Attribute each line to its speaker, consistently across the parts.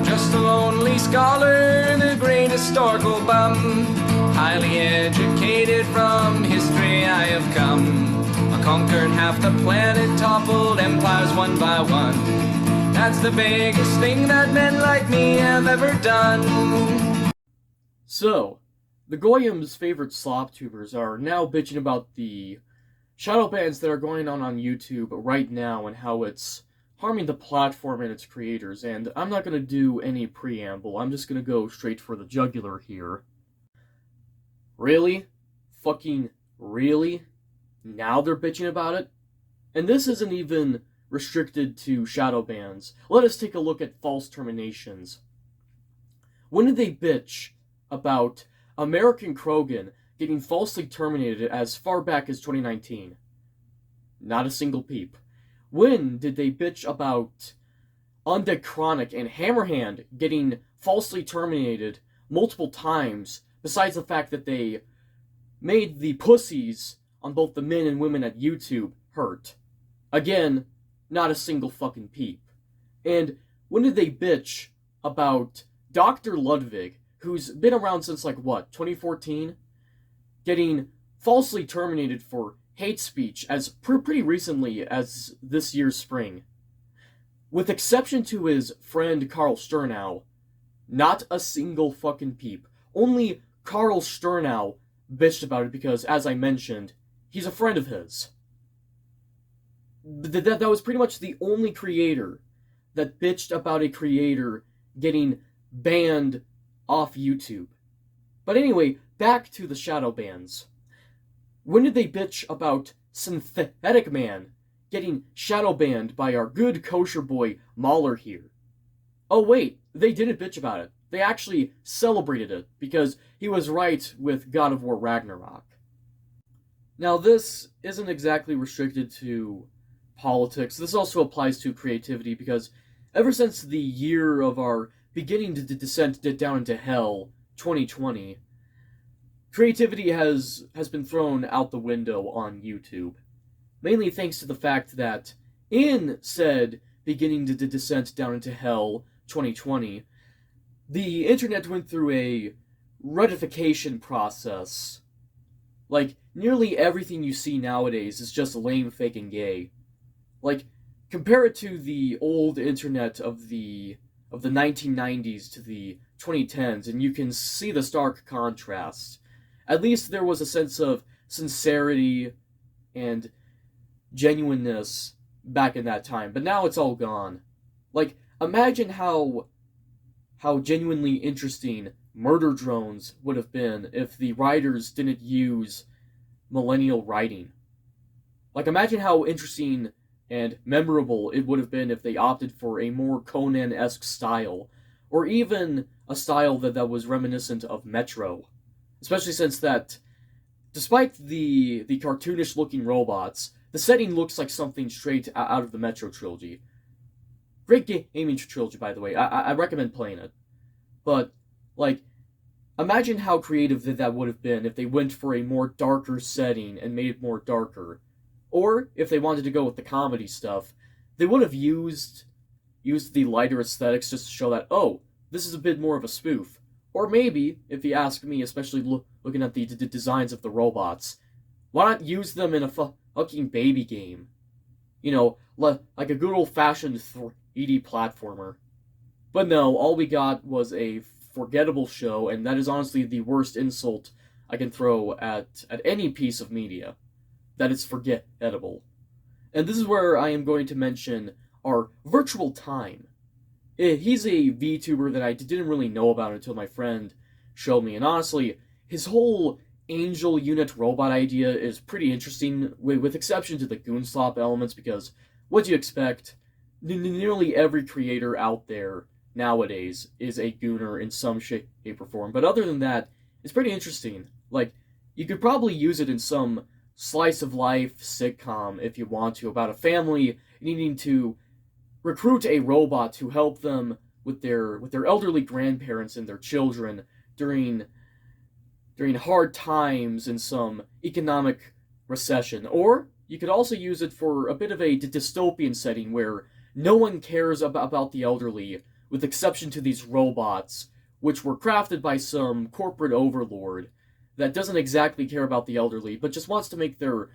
Speaker 1: Just a lonely scholar, the great historical bum, highly educated, from history I have come. I conquered half the planet, toppled empires one by one. That's the biggest thing that men like me have ever done.
Speaker 2: So, the Goyim's favorite Slop-Tubers are now bitching about the Shadowbans that are going on YouTube right now and how it's harming the platform and its creators, and I'm not going to do any preamble, I'm just going to go straight for the jugular here. Really? Fucking really? Now they're bitching about it? And this isn't even restricted to Shadowbans. Let us take a look at false terminations. When did they bitch about American Krogan getting falsely terminated as far back as 2019? Not a single peep. When did they bitch about Undead Chronic and Hammerhand getting falsely terminated multiple times, besides the fact that they made the pussies on both the men and women at YouTube hurt? Again, not a single fucking peep. And when did they bitch about Dr. Ludwig, who's been around since, 2014? Getting falsely terminated for hate speech as pretty recently as this year's spring. With exception to his friend Carl Sternau, not a single fucking peep. Only Carl Sternau bitched about it because, as I mentioned, he's a friend of his. That was pretty much the only creator that bitched about a creator getting banned off YouTube. But anyway, back to the Shadowbans. When did they bitch about Synthetic Man getting shadowbanned by our good kosher boy Mahler here? Oh wait, they didn't bitch about it. They actually celebrated it because he was right with God of War Ragnarok. Now this isn't exactly restricted to politics. This also applies to creativity because ever since the year of our beginning to descent down into hell, 2020, creativity has been thrown out the window on YouTube. Mainly thanks to the fact that in said beginning to descent down into hell, 2020, the internet went through a redification process. Nearly everything you see nowadays is just lame, fake, and gay. Compare it to the old internet of the 1990s to the 2010s, and you can see the stark contrast. At least there was a sense of sincerity and genuineness back in that time, but now it's all gone. Imagine how genuinely interesting Murder Drones would have been if the writers didn't use millennial writing. Imagine how interesting and memorable it would have been if they opted for a more Conan-esque style, or even a style that was reminiscent of Metro. Especially since that, despite the cartoonish-looking robots, the setting looks like something straight out of the Metro trilogy. Great gaming trilogy, by the way. I recommend playing it. But, imagine how creative that would have been if they went for a more darker setting and made it more darker. Or, if they wanted to go with the comedy stuff, they would have used the lighter aesthetics just to show that, oh, this is a bit more of a spoof. Or maybe, if you ask me, especially looking at the designs of the robots, why not use them in a fucking baby game? Like a good old-fashioned 3D platformer. But no, all we got was a forgettable show, and that is honestly the worst insult I can throw at any piece of media. That it's forgettable. And this is where I am going to mention our Virtual Time. He's a VTuber that I didn't really know about until my friend showed me, and honestly, his whole angel unit robot idea is pretty interesting, with exception to the Goonslop elements, because what do you expect? Nearly every creator out there nowadays is a gooner in some shape or form, but other than that, it's pretty interesting. You could probably use it in some slice of life sitcom, if you want to, about a family needing to recruit a robot to help them with their elderly grandparents and their children during hard times and some economic recession. Or you could also use it for a bit of a dystopian setting where no one cares about the elderly, with exception to these robots, which were crafted by some corporate overlord that doesn't exactly care about the elderly, but just wants to make their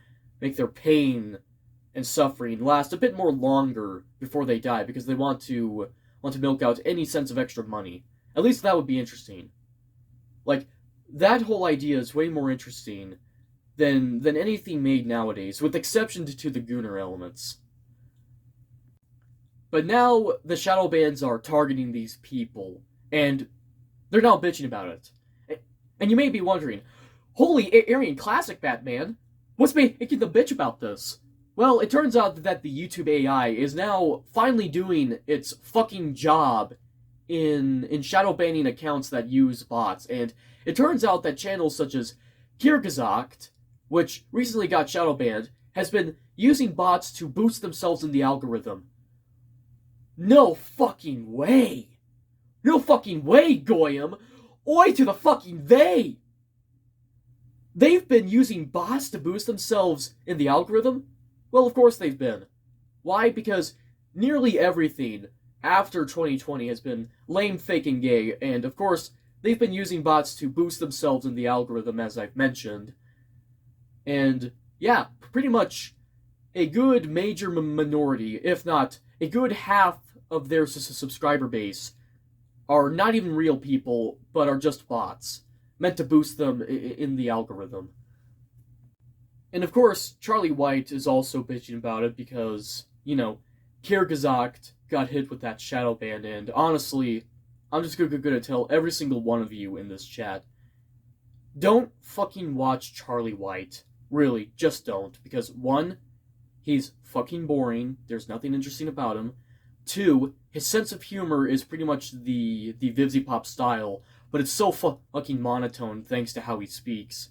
Speaker 2: pain and suffering last a bit more longer before they die, because they want to milk out any sense of extra money. At least that would be interesting. Like, that whole idea is way more interesting than anything made nowadays, with exception to the Gooner elements. But now the Shadowbans are targeting these people, and they're now bitching about it. And you may be wondering, holy Aryan Classic, Batman, what's making them bitch about this? Well, it turns out that the YouTube AI is now finally doing its fucking job in shadow banning accounts that use bots, and it turns out that channels such as Kyrgyzakt, which recently got shadow banned, has been using bots to boost themselves in the algorithm. No fucking way! No fucking way, Goyim! Oi to the fucking they! They've been using bots to boost themselves in the algorithm? Well, of course they've been. Why? Because nearly everything after 2020 has been lame, fake, and gay, and of course, they've been using bots to boost themselves in the algorithm, as I've mentioned. And, yeah, pretty much a good major minority, if not a good half of their subscriber base, are not even real people, but are just bots, meant to boost them in the algorithm. And of course, Charlie White is also bitching about it because, Kyrgyzakt got hit with that shadow ban, and honestly, I'm just gonna tell every single one of you in this chat, don't fucking watch Charlie White. Really, just don't. Because 1, he's fucking boring, there's nothing interesting about him. 2, his sense of humor is pretty much the Vivzy Pop style, but it's so fucking monotone thanks to how he speaks.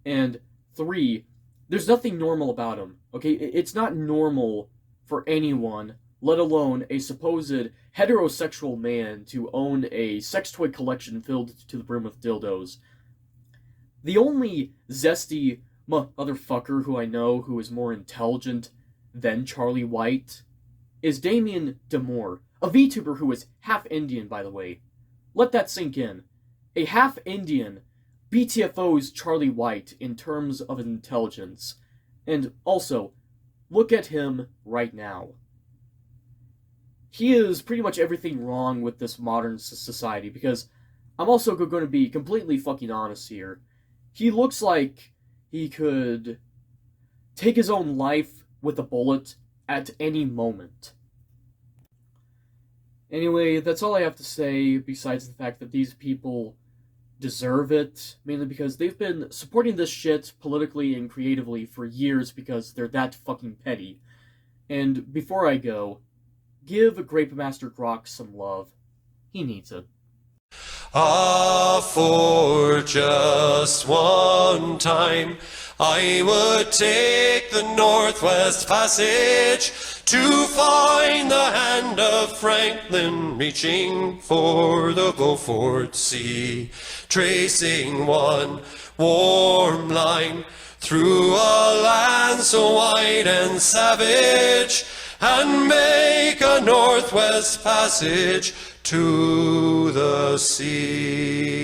Speaker 2: And 3, there's nothing normal about him, okay? It's not normal for anyone, let alone a supposed heterosexual man, to own a sex toy collection filled to the brim with dildos. The only zesty motherfucker who I know who is more intelligent than Charlie White is Damien Damore, a VTuber who is half Indian, by the way. Let that sink in. A half Indian BTFO's Charlie White in terms of intelligence. And also, look at him right now. He is pretty much everything wrong with this modern society, because I'm also going to be completely fucking honest here. He looks like he could take his own life with a bullet at any moment. Anyway, that's all I have to say, besides the fact that these people deserve it, mainly because they've been supporting this shit politically and creatively for years because they're that fucking petty. And before I go, give Grape Master Grok some love. He needs it.
Speaker 3: Ah, for just one time, I would take the Northwest Passage to find the hand of Franklin reaching for the Beaufort Sea, tracing one warm line through a land so wide and savage, and make a Northwest Passage to the sea.